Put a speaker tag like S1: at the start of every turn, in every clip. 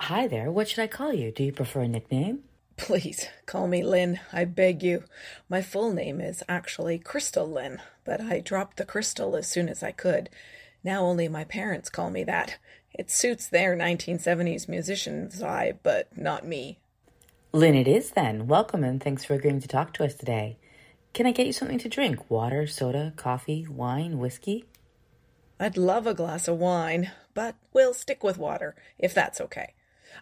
S1: Hi there, what should I call you? Do you prefer a nickname?
S2: Please, call me Lynn, I beg you. My full name is actually Crystal Lynn, but I dropped the crystal as soon as I could. Now only my parents call me that. It suits their 1970s musician vibe, but not me.
S1: Lynn it is then. Welcome and thanks for agreeing to talk to us today. Can I get you something to drink? Water, soda, coffee, wine, whiskey?
S2: I'd love a glass of wine, but we'll stick with water, if that's okay.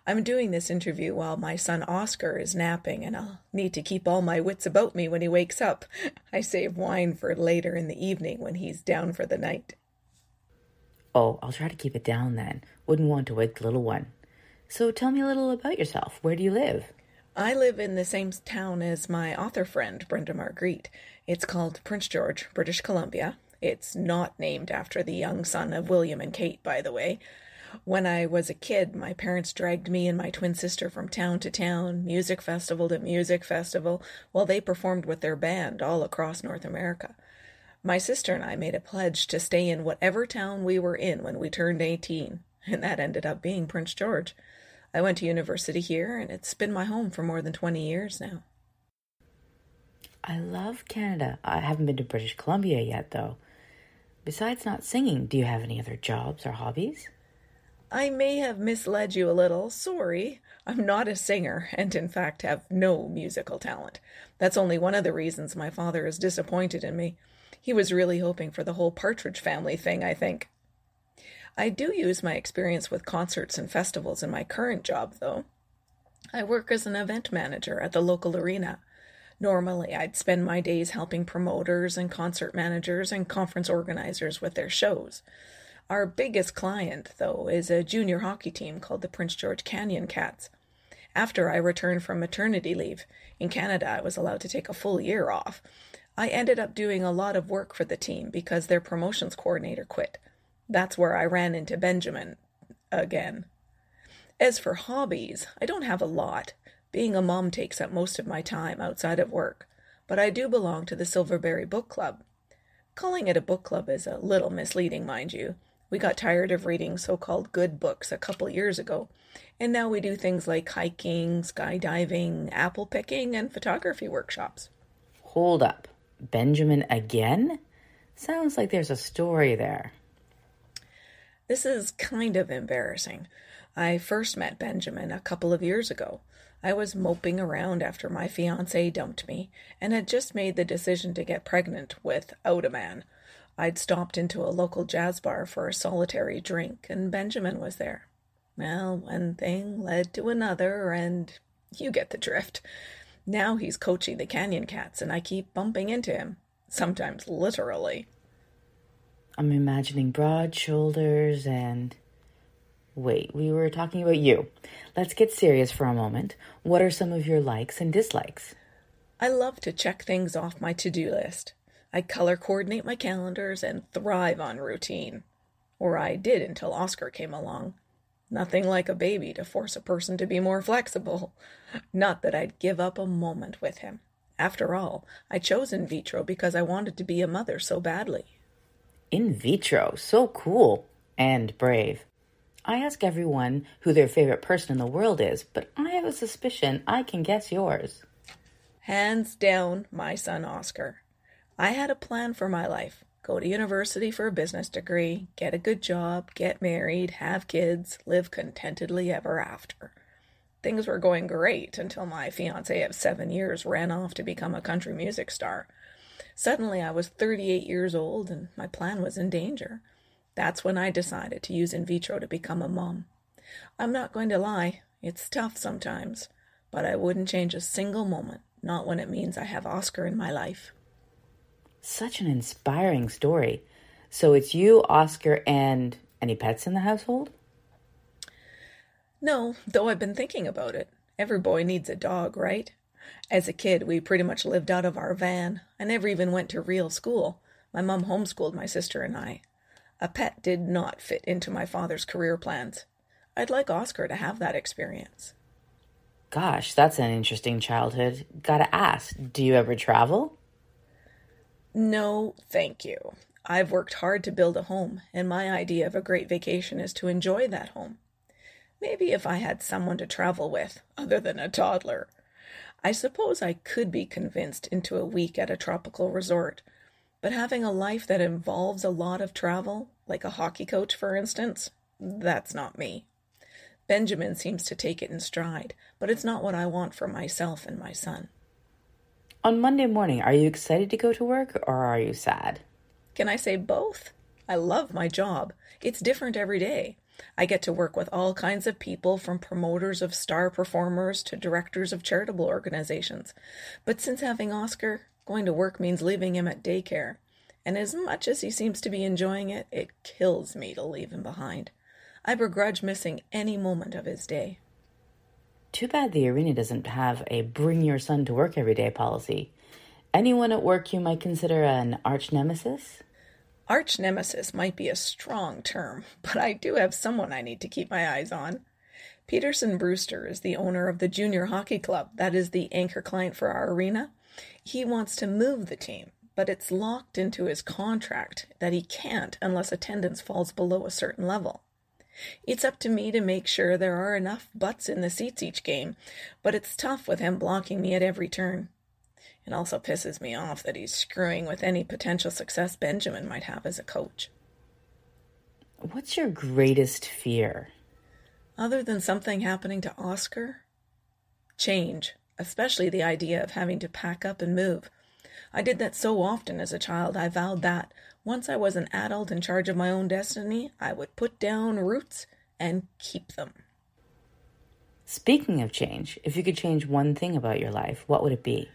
S2: I'm doing this interview while my son Oscar is napping, and I'll need to keep all my wits about me when he wakes up. I save wine for later in the evening when he's down for the night.
S1: Oh, I'll try to keep it down then. Wouldn't want to wake the little one. So tell me a little about yourself. Where do you live?
S2: I live in the same town as my author friend, Brenda Margriet. It's called Prince George, British Columbia. It's not named after the young son of William and Kate, by the way. When I was a kid, my parents dragged me and my twin sister from town to town, music festival to music festival, while they performed with their band all across North America. My sister and I made a pledge to stay in whatever town we were in when we turned 18, and that ended up being Prince George. I went to university here, and it's been my home for more than 20 years now.
S1: I love Canada. I haven't been to British Columbia yet, though. Besides not singing, do you have any other jobs or hobbies?
S2: I may have misled you a little, sorry. I'm not a singer, and in fact have no musical talent. That's only one of the reasons my father is disappointed in me. He was really hoping for the whole Partridge Family thing, I think. I do use my experience with concerts and festivals in my current job, though. I work as an event manager at the local arena. Normally, I'd spend my days helping promoters and concert managers and conference organizers with their shows. Our biggest client, though, is a junior hockey team called the Prince George Canyon Cats. After I returned from maternity leave, in Canada I was allowed to take a full year off. I ended up doing a lot of work for the team because their promotions coordinator quit. That's where I ran into Benjamin again. As for hobbies, I don't have a lot. Being a mom takes up most of my time outside of work, but I do belong to the Silverberry Book Club. Calling it a book club is a little misleading, mind you. We got tired of reading so-called good books a couple years ago, and now we do things like hiking, skydiving, apple picking, and photography workshops.
S1: Hold up. Benjamin again? Sounds like there's a story there.
S2: This is kind of embarrassing. I first met Benjamin a couple of years ago. I was moping around after my fiancé dumped me, and had just made the decision to get pregnant without a man. I'd stopped into a local jazz bar for a solitary drink, and Benjamin was there. Well, one thing led to another, and you get the drift. Now he's coaching the Canyon Cats, and I keep bumping into him, sometimes literally.
S1: I'm imagining broad shoulders and... Wait, we were talking about you. Let's get serious for a moment. What are some of your likes and dislikes?
S2: I love to check things off my to-do list. I color coordinate my calendars and thrive on routine. Or I did until Oscar came along. Nothing like a baby to force a person to be more flexible. Not that I'd give up a moment with him. After all, I chose in vitro because I wanted to be a mother so badly.
S1: In vitro, so cool and brave. I ask everyone who their favorite person in the world is, but I have a suspicion I can guess yours.
S2: Hands down, my son Oscar. I had a plan for my life. Go to university for a business degree, get a good job, get married, have kids, live contentedly ever after. Things were going great until my fiancé of 7 years ran off to become a country music star. Suddenly I was 38 years old and my plan was in danger. That's when I decided to use in vitro to become a mom. I'm not going to lie, it's tough sometimes, but I wouldn't change a single moment, not when it means I have Oscar in my life.
S1: Such an inspiring story. So it's you, Oscar, and any pets in the household?
S2: No, though I've been thinking about it. Every boy needs a dog, right? As a kid, we pretty much lived out of our van. I never even went to real school. My mom homeschooled my sister and I. A pet did not fit into my father's career plans. I'd like Oscar to have that experience.
S1: Gosh, that's an interesting childhood. Gotta ask, do you ever travel?
S2: No, thank you. I've worked hard to build a home, and my idea of a great vacation is to enjoy that home. Maybe if I had someone to travel with, other than a toddler. I suppose I could be convinced into a week at a tropical resort, but having a life that involves a lot of travel, like a hockey coach, for instance, that's not me. Benjamin seems to take it in stride, but it's not what I want for myself and my son.
S1: On Monday morning, are you excited to go to work or are you sad?
S2: Can I say both? I love my job. It's different every day. I get to work with all kinds of people, from promoters of star performers to directors of charitable organizations. But since having Oscar, going to work means leaving him at daycare. And as much as he seems to be enjoying it, it kills me to leave him behind. I begrudge missing any moment of his day.
S1: Too bad the arena doesn't have a bring your son to work every day policy. Anyone at work you might consider an arch nemesis?
S2: Arch nemesis might be a strong term, but I do have someone I need to keep my eyes on. Peterson Brewster is the owner of the junior hockey club. That is the anchor client for our arena. He wants to move the team, but it's locked into his contract that he can't unless attendance falls below a certain level. It's up to me to make sure there are enough butts in the seats each game, but it's tough with him blocking me at every turn. It also pisses me off that he's screwing with any potential success Benjamin might have as a coach.
S1: What's your greatest fear?
S2: Other than something happening to Oscar? Change, especially the idea of having to pack up and move. I did that so often as a child, I vowed that once I was an adult in charge of my own destiny, I would put down roots and keep them.
S1: Speaking of change, if you could change one thing about your life, what would it be?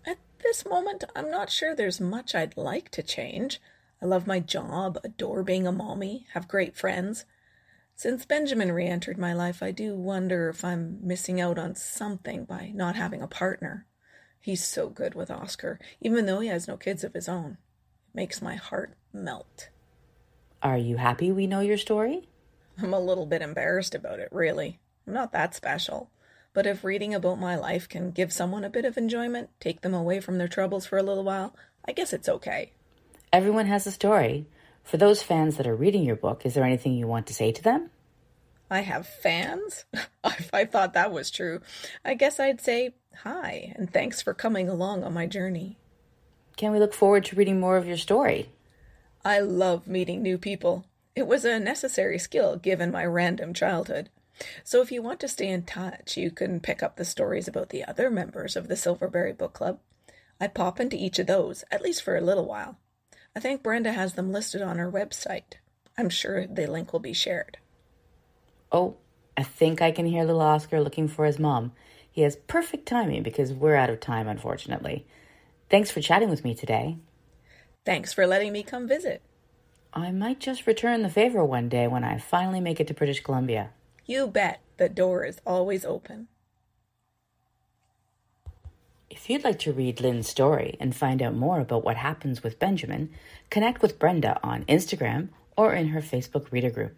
S2: At this moment, I'm not sure there's much I'd like to change. I love my job, adore being a mommy, have great friends. Since Benjamin re-entered my life, I do wonder if I'm missing out on something by not having a partner. He's so good with Oscar, even though he has no kids of his own. It makes my heart melt.
S1: Are you happy we know your story?
S2: I'm a little bit embarrassed about it, really. I'm not that special. But if reading about my life can give someone a bit of enjoyment, take them away from their troubles for a little while, I guess it's okay.
S1: Everyone has a story. For those fans that are reading your book, is there anything you want to say to them?
S2: I have fans? If I thought that was true, I guess I'd say hi, and thanks for coming along on my journey.
S1: Can we look forward to reading more of your story?
S2: I love meeting new people. It was a necessary skill given my random childhood. So if you want to stay in touch, you can pick up the stories about the other members of the Silverberry Book Club. I pop into each of those, at least for a little while. I think Brenda has them listed on her website. I'm sure the link will be shared.
S1: Oh, I think I can hear little Oscar looking for his mom. He has perfect timing because we're out of time, unfortunately. Thanks for chatting with me today.
S2: Thanks for letting me come visit.
S1: I might just return the favor one day when I finally make it to British Columbia.
S2: You bet. The door is always open.
S1: If you'd like to read Lynn's story and find out more about what happens with Benjamin, connect with Brenda on Instagram or in her Facebook reader group.